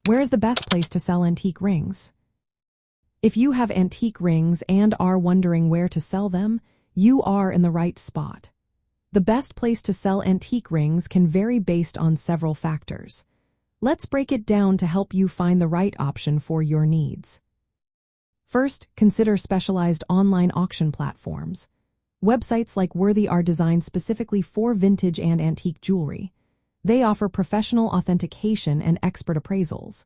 Where is the best place to sell antique rings? If you have antique rings and are wondering where to sell them, you are in the right spot. The best place to sell antique rings can vary based on several factors. Let's break it down to help you find the right option for your needs. First, consider specialized online auction platforms. Websites like Worthy are designed specifically for vintage and antique jewelry. They offer professional authentication and expert appraisals.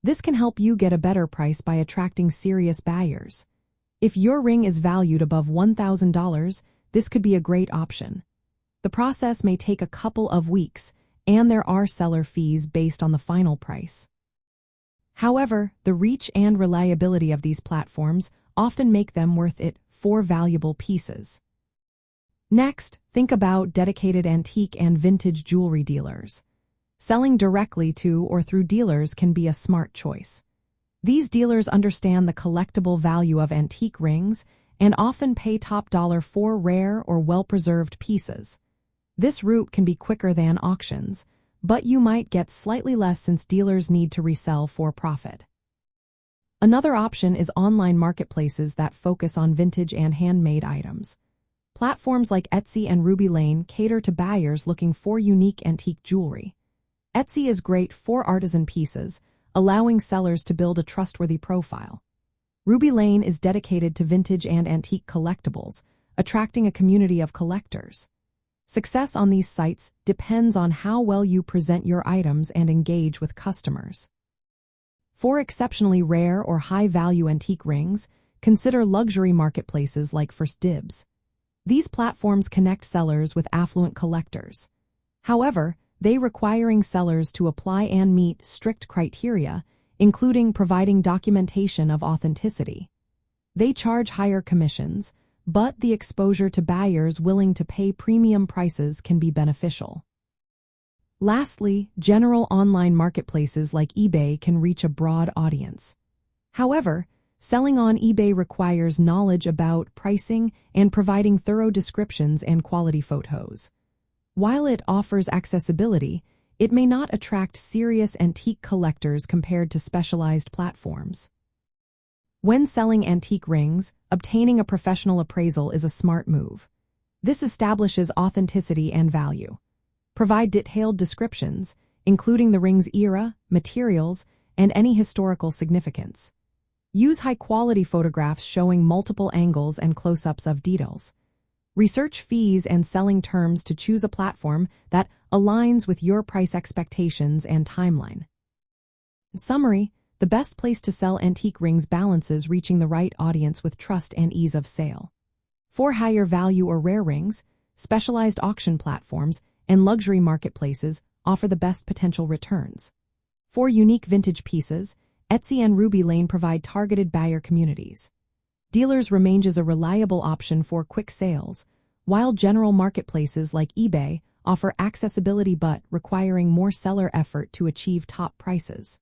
This can help you get a better price by attracting serious buyers. If your ring is valued above $1,000, this could be a great option. The process may take a couple of weeks, and there are seller fees based on the final price. However, the reach and reliability of these platforms often make them worth it for valuable pieces. Next, think about dedicated antique and vintage jewelry dealers. Selling directly to or through dealers can be a smart choice. These dealers understand the collectible value of antique rings and often pay top dollar for rare or well-preserved pieces. This route can be quicker than auctions, but you might get slightly less since dealers need to resell for profit. Another option is online marketplaces that focus on vintage and handmade items. Platforms like Etsy and Ruby Lane cater to buyers looking for unique antique jewelry. Etsy is great for artisan pieces, allowing sellers to build a trustworthy profile. Ruby Lane is dedicated to vintage and antique collectibles, attracting a community of collectors. Success on these sites depends on how well you present your items and engage with customers. For exceptionally rare or high-value antique rings, consider luxury marketplaces like Dibs. These platforms connect sellers with affluent collectors. However, they requiring sellers to apply and meet strict criteria, including providing documentation of authenticity. They charge higher commissions, but the exposure to buyers willing to pay premium prices can be beneficial. Lastly, general online marketplaces like eBay can reach a broad audience. However, selling on eBay requires knowledge about pricing and providing thorough descriptions and quality photos. While it offers accessibility, it may not attract serious antique collectors compared to specialized platforms. When selling antique rings, obtaining a professional appraisal is a smart move. This establishes authenticity and value. Provide detailed descriptions, including the ring's era, materials, and any historical significance. Use high-quality photographs showing multiple angles and close-ups of details. Research fees and selling terms to choose a platform that aligns with your price expectations and timeline. In summary, the best place to sell antique rings balances reaching the right audience with trust and ease of sale. For higher value or rare rings, specialized auction platforms and luxury marketplaces offer the best potential returns. For unique vintage pieces, Etsy and Ruby Lane provide targeted buyer communities. Dealers remain as a reliable option for quick sales, while general marketplaces like eBay offer accessibility but requiring more seller effort to achieve top prices.